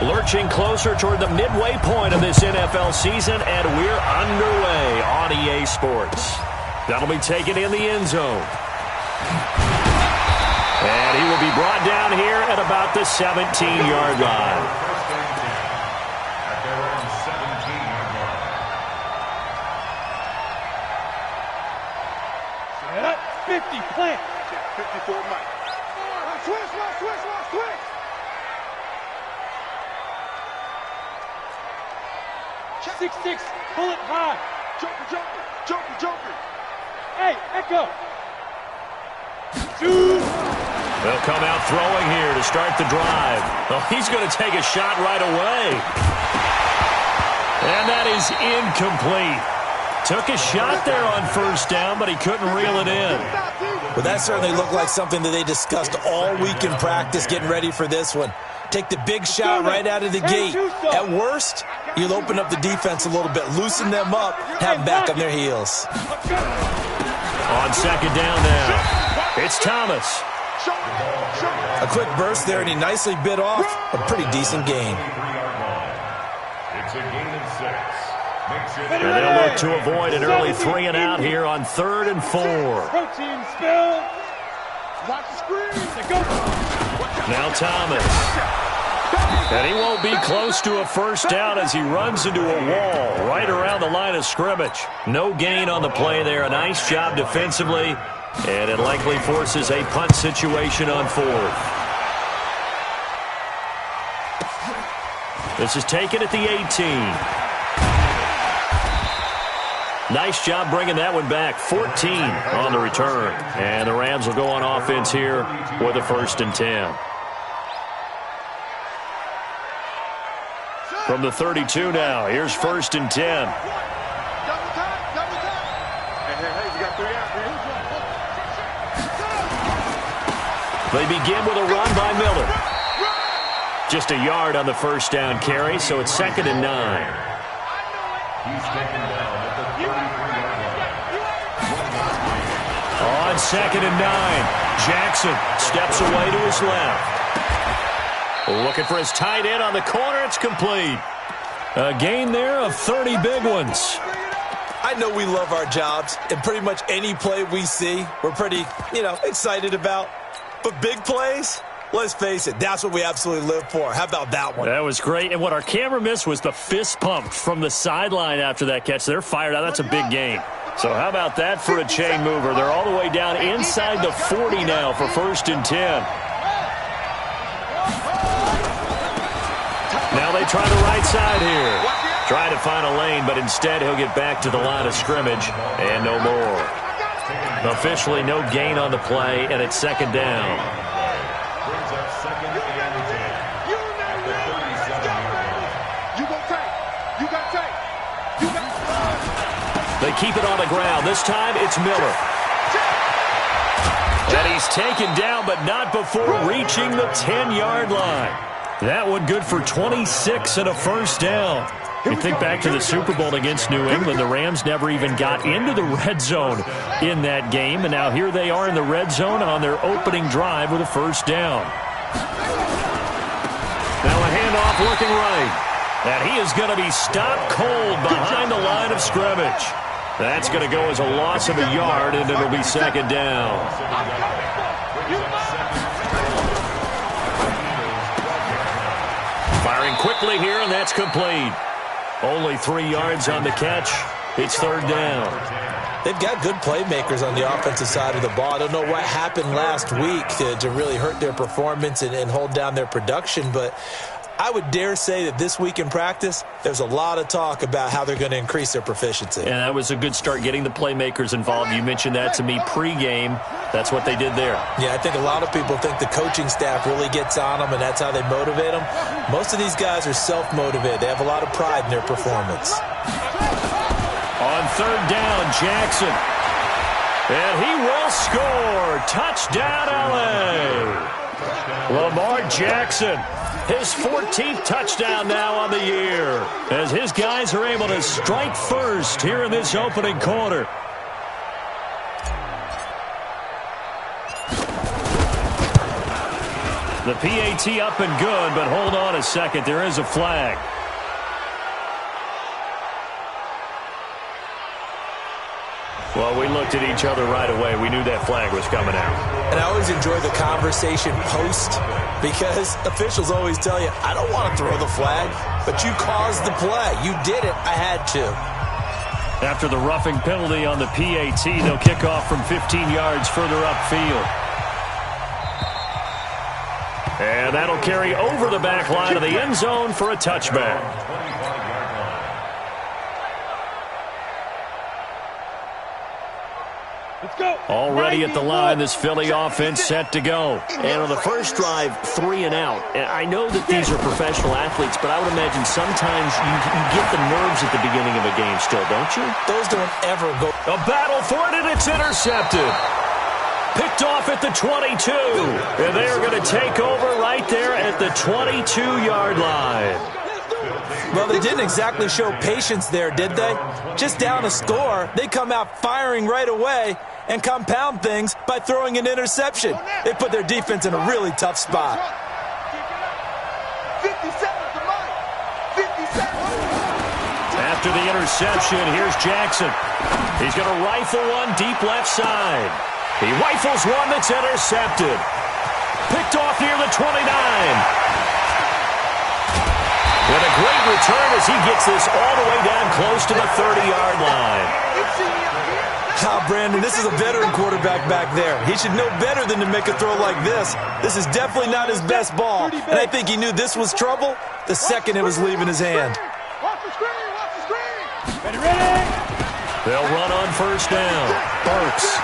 Lurching closer toward the midway point of this NFL season, and we're underway on EA Sports. That'll be taken in the end zone. And he will be brought down here at about the 17-yard line. Set up, 50, plant. 54, Mike. Switch. 6-6, pull it high. Joker. Hey, Echo. 2. They'll come out throwing here to start the drive. Well, he's going to take a shot right away. And that is incomplete. Took a shot there on first down, but he couldn't reel it in. Well, that certainly looked like something that they discussed all week in practice, getting ready for this one. Take the big shot right out of the gate. At worst, you'll open up the defense a little bit, loosen them up, have them back on their heels. On second down now, it's Thomas. A quick burst there, and he nicely bit off a pretty decent gain. It's a gain of 6. And they'll look to avoid an early 3 and out here on 3rd and 4. Protein spill. Watch the screen. Now Thomas. And he won't be close to a first down as he runs into a wall right around the line of scrimmage. No gain on the play there. A nice job defensively. And it likely forces a punt situation on 4th. This is taken at the 18. Nice job bringing that one back. 14 on the return. And the Rams will go on offense here with a 1st and 10. From the 32 now, here's 1st and 10. Hey, you got 3 out here. They begin with a run by Miller. Just a yard on the first down carry, so it's 2nd and 9. He's taken down at the 33-yard line. On 2nd and 9, Jackson steps away to his left. Looking for his tight end on the corner. It's complete. A gain there of 30 big ones. I know we love our jobs, and pretty much any play we see, we're pretty, excited about. But big plays, let's face it, that's what we absolutely live for. How about that one? That was great. And what our camera missed was the fist pump from the sideline after that catch. They're fired out. That's a big gain. So how about that for a chain mover? They're all the way down inside the 40 now for 1st and 10. Now they try the right side here. Try to find a lane, but instead he'll get back to the line of scrimmage and no more. Officially no gain on the play, and it's 2nd down. Brings up 2nd and 10. At the 37-yard line. You got tape. They keep it on the ground. This time it's Miller. And he's taken down, but not before reaching the 10-yard line. That one good for 26 and a first down. You think back to the Super Bowl against New England, the Rams never even got into the red zone in that game, and now here they are in the red zone on their opening drive with a first down. Now a handoff looking right, and he is going to be stopped cold behind the line of scrimmage. That's going to go as a loss of a yard, and it'll be 2nd down. Firing quickly here, and that's complete. Only 3 yards on the catch. It's 3rd down. They've got good playmakers on the offensive side of the ball. I don't know what happened last week to really hurt their performance and hold down their production, but I would dare say that this week in practice, there's a lot of talk about how they're going to increase their proficiency. And that was a good start, getting the playmakers involved. You mentioned that to me pregame. That's what they did there. Yeah, I think a lot of people think the coaching staff really gets on them, and that's how they motivate them. Most of these guys are self-motivated. They have a lot of pride in their performance. On 3rd down, Jackson. And he will score. Touchdown, L.A. Lamar Jackson. His 14th touchdown now on the year, as his guys are able to strike first here in this opening quarter. The PAT up and good, but hold on a second. There is a flag. Well, we looked at each other right away. We knew that flag was coming out. And I always enjoy the conversation post because officials always tell you, I don't want to throw the flag, but you caused the play. You did it. I had to. After the roughing penalty on the PAT, they'll kick off from 15 yards further upfield. And that'll carry over the back line of the end zone for a touchback. Already at the line, this Philly offense set to go. And on the first drive, 3 and out. And I know that these are professional athletes, but I would imagine sometimes you get the nerves at the beginning of a game still, don't you? Those don't ever go. A battle for it, and it's intercepted. Picked off at the 22. And they are going to take over right there at the 22-yard line. Well, they didn't exactly show patience there, did they? Just down a score, they come out firing right away and compound things by throwing an interception. They put their defense in a really tough spot. 57 to Mike. 57. After the interception, here's Jackson. He's going to rifle one deep left side. He rifles one that's intercepted. Picked off near the 29. With a great return as he gets this all the way down close to the 30-yard line. Brandon, this is a veteran quarterback back there. He should know better than to make a throw like this. This is definitely not his best ball, and I think he knew this was trouble the second it was leaving his hand. Watch the screen, watch the screen. Ready? They'll run on first down. Burks.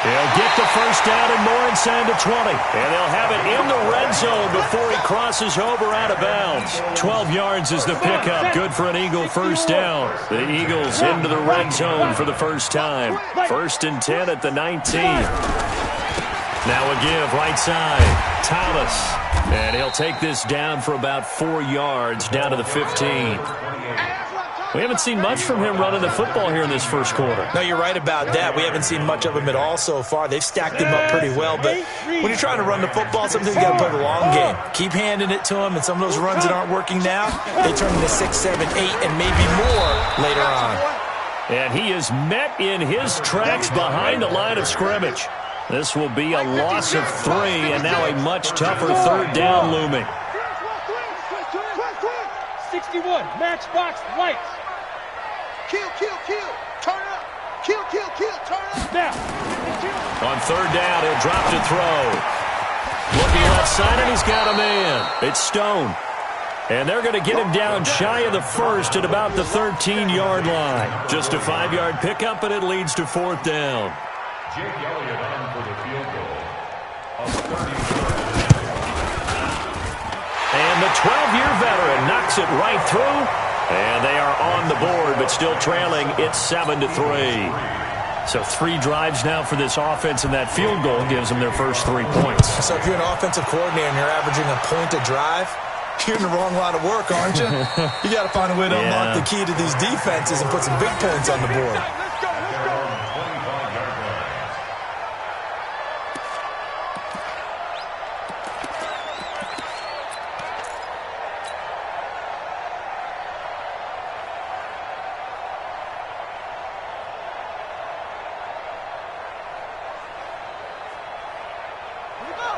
He'll get the first down and more inside the 20. And they'll have it in the red zone before he crosses over out of bounds. 12 yards is the pickup. Good for an Eagle first down. The Eagles into the red zone for the first time. 1st and 10 at the 19. Now a give right side. Thomas. And he'll take this down for about 4 yards down to the 15. We haven't seen much from him running the football here in this first quarter. No, you're right about that. We haven't seen much of him at all so far. They've stacked him up pretty well, but when you're trying to run the football, sometimes you got to play the long game. Keep handing it to him, and some of those runs that aren't working now, they turn into 6, 7, 8, and maybe more later on. And he is met in his tracks behind the line of scrimmage. This will be a loss of 3, and now a much tougher third down looming. 61, matchbox lights. Kill, turn up. Kill, turn up. Now. On third down, he'll drop to throw. Looking left side, and he's got a man. It's Stone. And they're going to get him down shy of the first at about the 13-yard line. Just a 5-yard pickup, and it leads to 4th down. Jake Elliott on for the field goal. And the 12-year veteran knocks it right through. And they are on the board, but still trailing. It's 7-3. So 3 drives now for this offense, and that field goal gives them their first 3 points. So if you're an offensive coordinator and you're averaging a point a drive, you're in the wrong line of work, aren't you? You got to find a way to unlock the key to these defenses and put some big points on the board.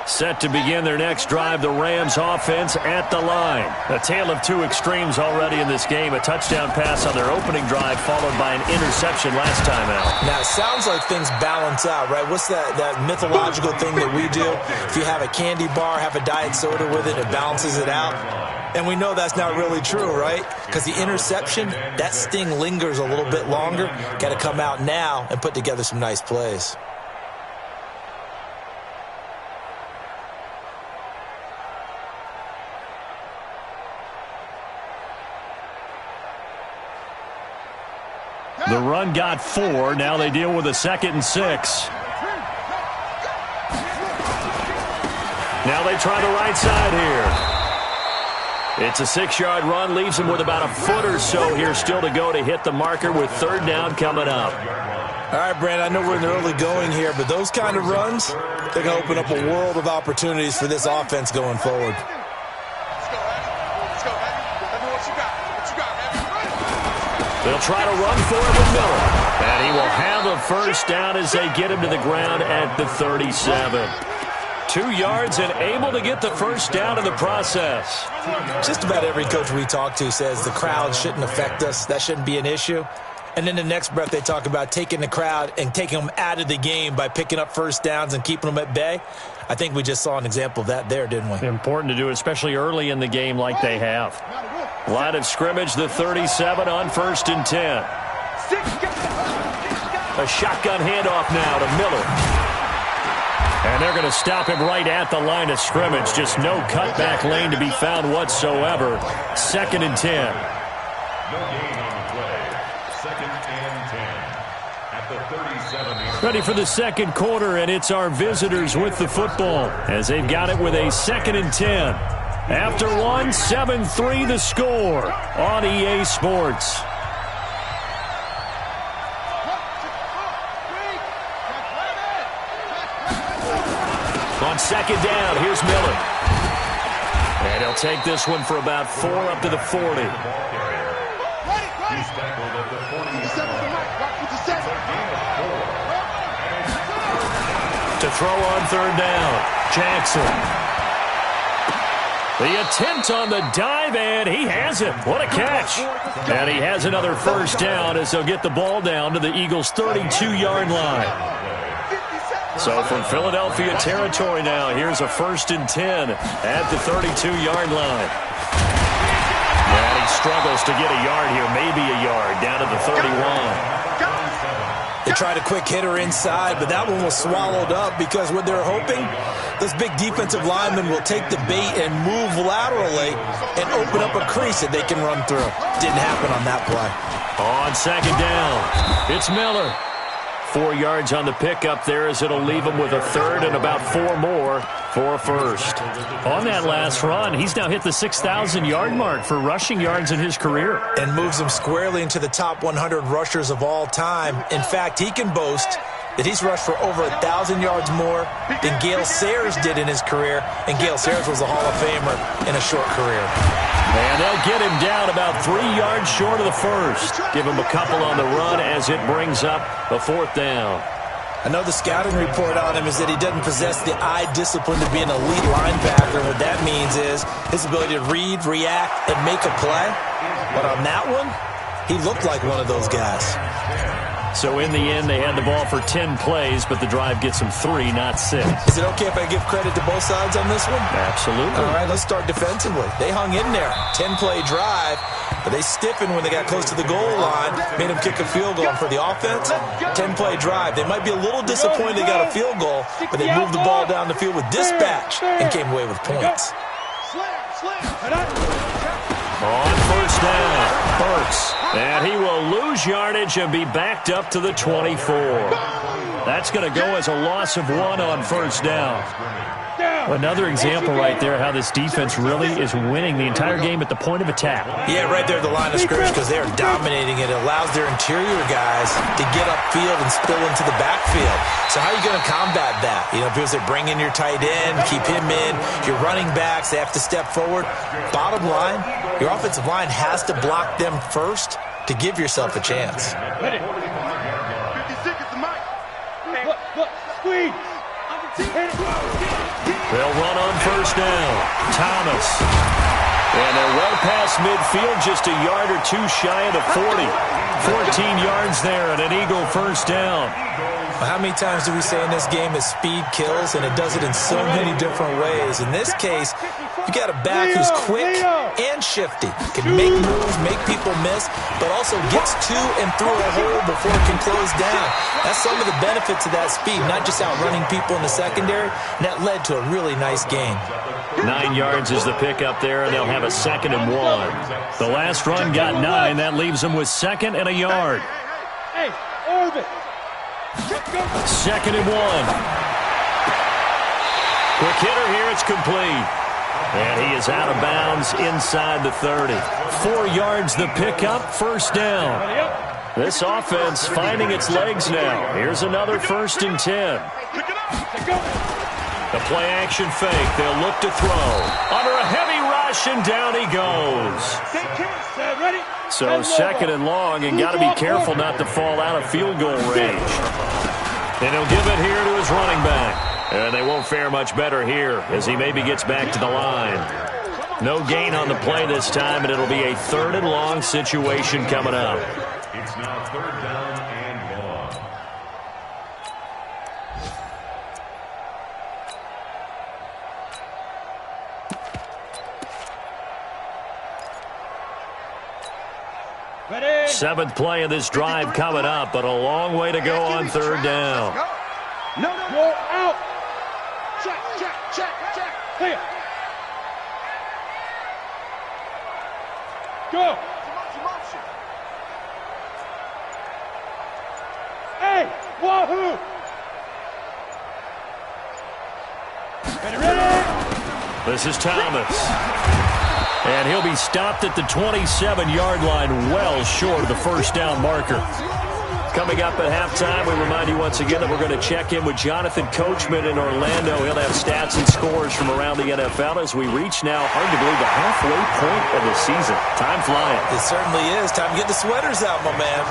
Set to begin their next drive, the Rams offense at the line. A tale of 2 extremes already in this game. A touchdown pass on their opening drive followed by an interception last time out. Now, it sounds like things balance out, right? What's that mythological thing that we do? If you have a candy bar, have a diet soda with it, it balances it out. And we know that's not really true, right? Because the interception, that sting lingers a little bit longer. Got to come out now and put together some nice plays. The run got 4. Now they deal with a 2nd and 6. Now they try the right side here. It's a 6-yard run, leaves him with about a foot or so here still to go to hit the marker with 3rd down coming up. All right, Brand, I know we're in the early going here, but those kind of runs, they're going to open up a world of opportunities for this offense going forward. They'll try to run for it with Miller. And he will have a 1st down as they get him to the ground at the 37. 2 yards and able to get the 1st down in the process. Just about every coach we talk to says the crowd shouldn't affect us. That shouldn't be an issue. And in the next breath, they talk about taking the crowd and taking them out of the game by picking up 1st downs and keeping them at bay. I think we just saw an example of that there, didn't we? Important to do, especially early in the game like they have. Line of scrimmage, the 37 on 1st and 10. A shotgun handoff now to Miller. And they're going to stop him right at the line of scrimmage. Just no cutback lane to be found whatsoever. 2nd and 10. No gain on the play. 2nd and 10 at the 37. Ready for the 2nd quarter, and it's our visitors with the football as they've got it with a 2nd and 10. After 1, 7-3 the score on EA Sports. On 2nd down, here's Miller. And he'll take this one for about 4 up to the 40. To throw on 3rd down, Jackson. The attempt on the dive, and he has it. What a catch. And he has another 1st down as they'll get the ball down to the Eagles' 32-yard line. So from Philadelphia territory now, here's a 1st and 10 at the 32-yard line. And he struggles to get a yard here, maybe a yard, down to the 31. They tried a quick hitter inside, but that one was swallowed up because what they're hoping, those big defensive linemen will take the bait and move laterally and open up a crease that they can run through. Didn't happen on that play. On 2nd down, it's Miller. 4 yards on the pickup there as it'll leave him with a 3rd and about 4 more for a 1st. On that last run, he's now hit the 6,000-yard mark for rushing yards in his career. And moves him squarely into the top 100 rushers of all time. In fact, he can boast that he's rushed for over 1,000 yards more than Gale Sayers did in his career. And Gale Sayers was a Hall of Famer in a short career. And they'll get him down about 3 yards short of the 1st. Give him a couple on the run as it brings up a 4th down. I know the scouting report on him is that he doesn't possess the eye discipline to be an elite linebacker. What that means is his ability to read, react, and make a play. But on that one, he looked like one of those guys. So in the end, they had the ball for 10 plays, but the drive gets them 3, not 6. Is it okay if I give credit to both sides on this one? Absolutely. All right, let's start defensively. They hung in there. 10-play drive, but they stiffened when they got close to the goal line, made them kick a field goal. And for the offense, 10-play drive. They might be a little disappointed they got a field goal, but they moved the ball down the field with dispatch and came away with points. On 1st down, Burks. And he will lose yardage and be backed up to the 24. That's going to go as a loss of 1 on 1st down. Another example right there how this defense really is winning the entire game at the point of attack. Yeah, right there at the line of scrimmage because they are dominating it. It allows their interior guys to get upfield and spill into the backfield. So how are you going to combat that? You know, because they bring in your tight end, keep him in. Your running backs, they have to step forward. Bottom line, your offensive line has to block them first to give yourself a chance. 56 is the mic. Look, squeeze. They'll run on 1st down. Thomas. And they're well past midfield, just a yard or 2 shy of the 40. 14 yards there and an Eagle 1st down. Well, how many times do we say in this game that speed kills, and it does it in so many different ways? In this case, you got a back who's quick and shifty, can make moves, make people miss, but also gets to and through a hole before it can close down. That's some of the benefits of that speed, not just outrunning people in the secondary, and that led to a really nice game. 9 yards is the pickup there, and they'll have a 2nd and 1. The last run got 9. That leaves them with 2nd and a yard. Hey, orbit. 2nd and 1. Quick hitter here, it's complete. And he is out of bounds inside the 30. 4 yards the pickup, first down. This offense finding its legs now. Here's another 1st and 10. The play action fake. They'll look to throw. Under a heavy rush, and down he goes. So 2nd and long, and got to be careful not to fall out of field goal range. And he'll give it here to his running back. And they won't fare much better here as he maybe gets back to the line. No gain on the play this time, and it'll be a 3rd and long situation coming up. It's now 3rd down and long. Ready? 7th play of this drive coming up, but a long way to go on 3rd down. No, go out. Check. Here. Go. Hey, wahoo. Ready? This is Thomas. And he'll be stopped at the 27-yard line, well short of the 1st down marker. Coming up at halftime, we remind you once again that we're going to check in with Jonathan Coachman in Orlando. He'll have stats and scores from around the NFL as we reach now, hard to believe, the halfway point of the season. Time flying. It certainly is. Time to get the sweaters out, my man.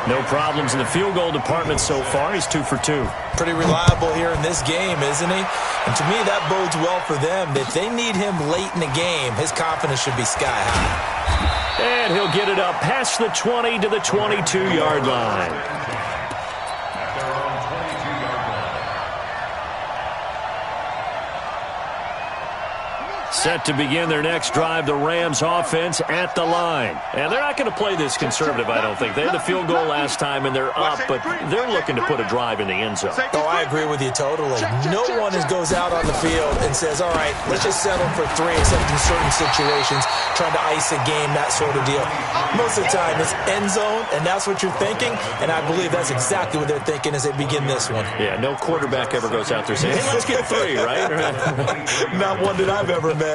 No problems in the field goal department so far. He's 2 for 2. Pretty reliable here in this game, isn't he? And to me, that bodes well for them. If they need him late in the game, his confidence should be sky high. And he'll get it up past the 20 to the 22-yard line. Set to begin their next drive, the Rams offense at the line. And they're not going to play this conservative, I don't think. They had the field goal last time, and they're up, but they're looking to put a drive in the end zone. Oh, I agree with you totally. No one goes out on the field and says, all right, let's just settle for 3, except in certain situations, trying to ice a game, that sort of deal. Most of the time, it's end zone, and that's what you're thinking, and I believe that's exactly what they're thinking as they begin this one. Yeah, no quarterback ever goes out there saying, hey, let's get 3, right? Not one that I've ever met.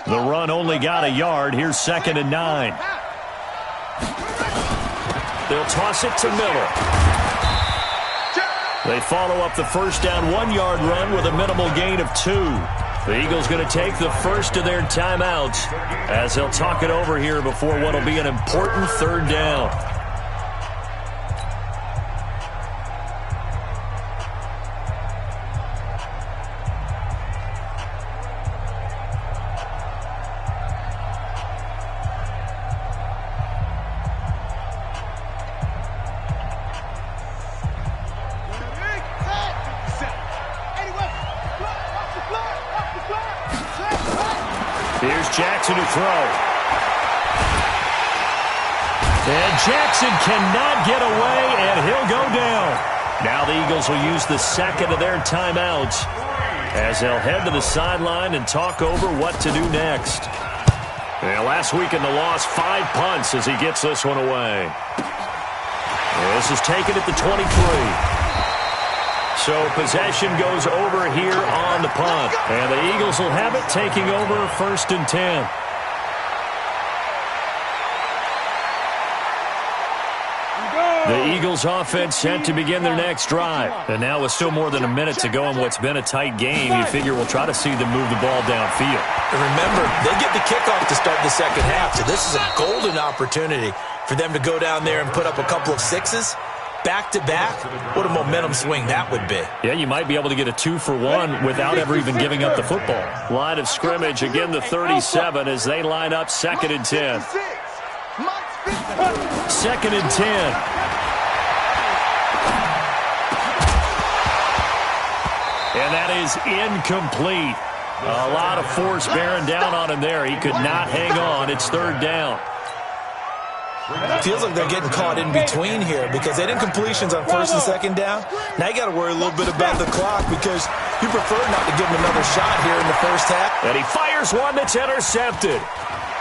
The run only got a yard. Here's 2nd and 9. They'll toss it to Miller. They follow up the 1st down 1-yard run with a minimal gain of 2. The Eagles going to take the first of their timeouts as they'll talk it over here before what will be an important 3rd down. Here's Jackson to throw. And Jackson cannot get away, and he'll go down. Now the Eagles will use the 2nd of their timeouts as they'll head to the sideline and talk over what to do next. And last week in the loss, 5 punts as he gets this one away. This is taken at the 23. So possession goes over here on the punt. And the Eagles will have it, taking over 1st and 10. The Eagles offense set to begin their next drive. And now with still more than a minute to go in what's been a tight game, you figure we'll try to see them move the ball downfield. And remember, they get the kickoff to start the 2nd half, so this is a golden opportunity for them to go down there and put up a couple of 6s. Back-to-back, what a momentum swing that would be. Yeah, you might be able to get a 2-for-1 without ever even giving up the football. Line of scrimmage, again the 37 as they line up 2nd and 10. 2nd and 10. And that is incomplete. A lot of force bearing down on him there. He could not hang on. It's 3rd down. Feels like they're getting caught in between here because they did completions on 1st and 2nd down. Now you got to worry a little bit about the clock because You prefer not to give him another shot here in the first half. And he fires one that's intercepted.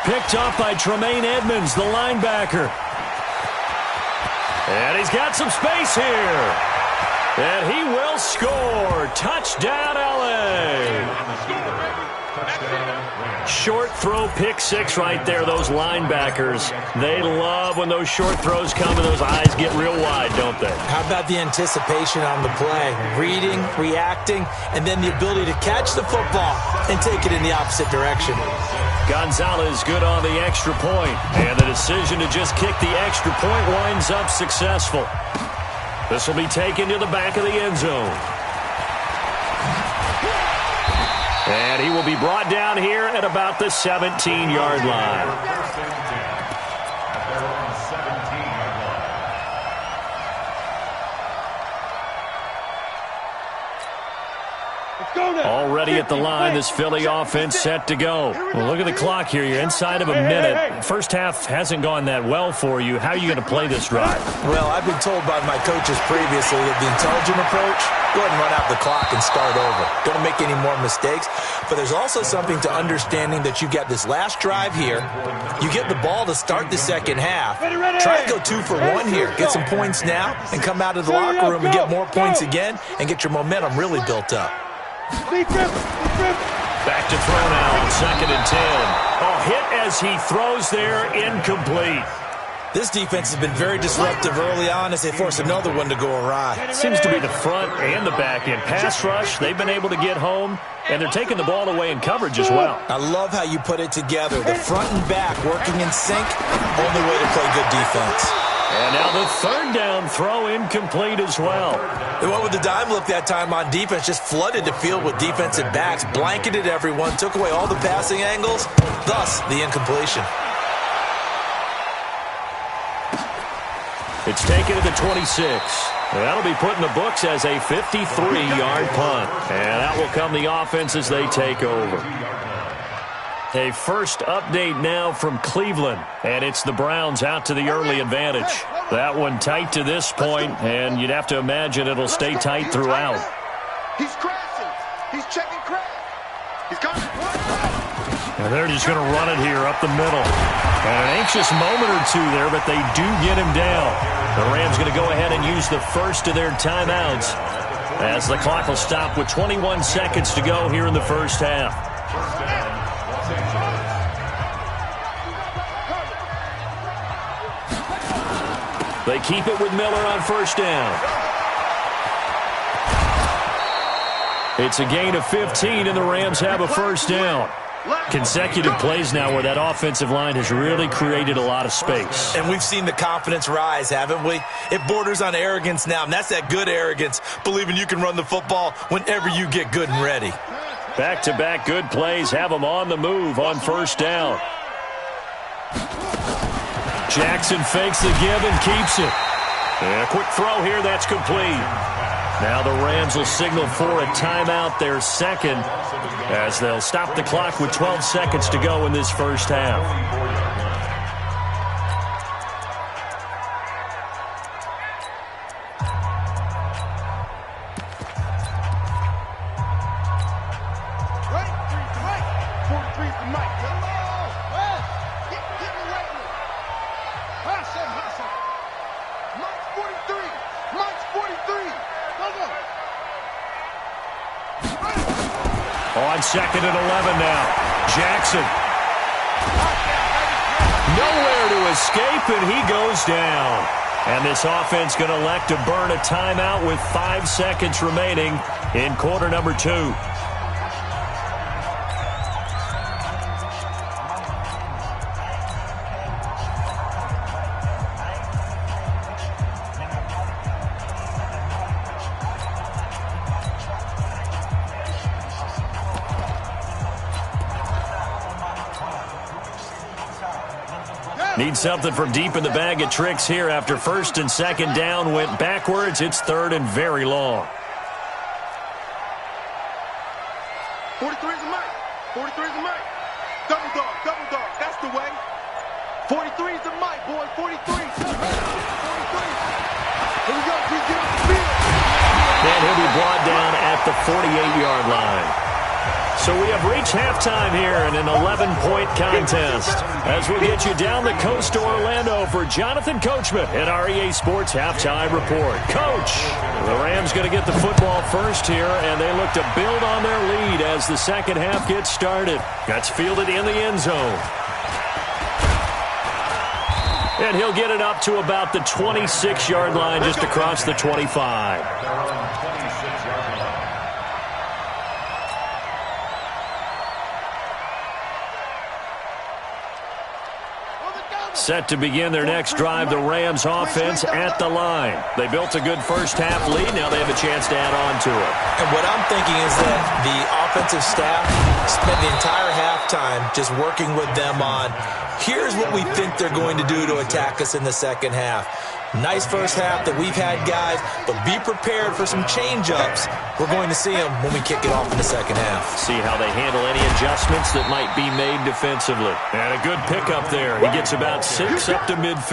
Picked up by Tremaine Edmonds, the linebacker. And he's got some space here. And he will score. Touchdown, LA. Short throw, pick six right there. Those linebackers, they love when those short throws come and those eyes get real wide, don't they? How about the anticipation on the play? Reading, reacting, and then the ability to catch the football and take it in the opposite direction. Gonzalez good on the extra point, and the decision to just kick the extra point winds up successful. This will be taken to the back of the end zone. And he will be brought down here at about the 17-yard line. Already at the line, this Philly offense set to go. Well, look at the clock here. You're inside of a minute. First half hasn't gone that well for you. How are you going to play this drive? Well, I've been told by my coaches previously that the intelligent approach, go ahead and run out the clock and start over. Don't make any more mistakes. But there's also something to understanding that you got this last drive here. You get the ball to start the second half. Try to go 2 for 1 here. Get some points now and come out of the locker room and get more points again and get your momentum really built up. Back to throw now on 2nd and 10. Oh, hit as he throws there, incomplete. This defense has been very disruptive early on as they force another one to go awry. It seems to be the front and the back end. Pass rush, they've been able to get home, and they're taking the ball away in coverage as well. I love how you put it together. The front and back working in sync, only way to play good defense. And now the 3rd down throw incomplete as well. They went with the dime look that time on defense, just flooded the field with defensive backs, blanketed everyone, took away all the passing angles, thus the incompletion. It's taken to the 26. That'll be put in the books as a 53-yard punt. And that will come the offense as they take over. A first update now from Cleveland, and it's the Browns out to the early advantage. That one tight to this point, and you'd have to imagine it'll stay tight throughout. He's crashing. He's checking crash. He's got it. And they're just going to run it here up the middle. And an anxious moment or two there, but they do get him down. The Rams going to go ahead and use the first of their timeouts as the clock will stop with 21 seconds to go here in the first half. They keep it with Miller on 1st down. It's a gain of 15, and the Rams have a 1st down. Consecutive plays now where that offensive line has really created a lot of space. And we've seen the confidence rise, haven't we? It borders on arrogance now, and that's that good arrogance, believing you can run the football whenever you get good and ready. Back-to-back good plays have them on the move on 1st down. Jackson fakes the give and keeps it. And a quick throw here, that's complete. Now the Rams will signal for a timeout, their second, as they'll stop the clock with 12 seconds to go in this first half. On 2nd and 11 now. Jackson. Nowhere to escape, and he goes down. And this offense going to elect to burn a timeout with 5 seconds remaining in quarter number 2. Need something from deep in the bag of tricks here after 1st and 2nd down went backwards. It's 3rd and very long. 43 is a mic. 43 is a mic. Double dog. That's the way. 43 is the mic, boy. 43. 43. Here we go. Get on the field. And he'll be brought down at the 48-yard line. So we have reached halftime here in an 11-point contest. As we'll get you down the coast to Orlando for Jonathan Coachman at our EA Sports Halftime Report. Coach, the Rams going to get the football first here, and they look to build on their lead as the second half gets started. That's fielded in the end zone. And he'll get it up to about the 26-yard line, just across the 25. Set to begin their next drive, the Rams offense at the line. They built a good first-half lead. Now they have a chance to add on to it. And what I'm thinking is that the offensive staff spent the entire halftime just working with them on, here's what we think they're going to do to attack us in the second half. Nice first half that we've had, guys, but be prepared for some change-ups. We're going to see them when we kick it off in the second half. See how they handle any adjustments that might be made defensively. And a good pickup there. He gets about 6 up to midfield.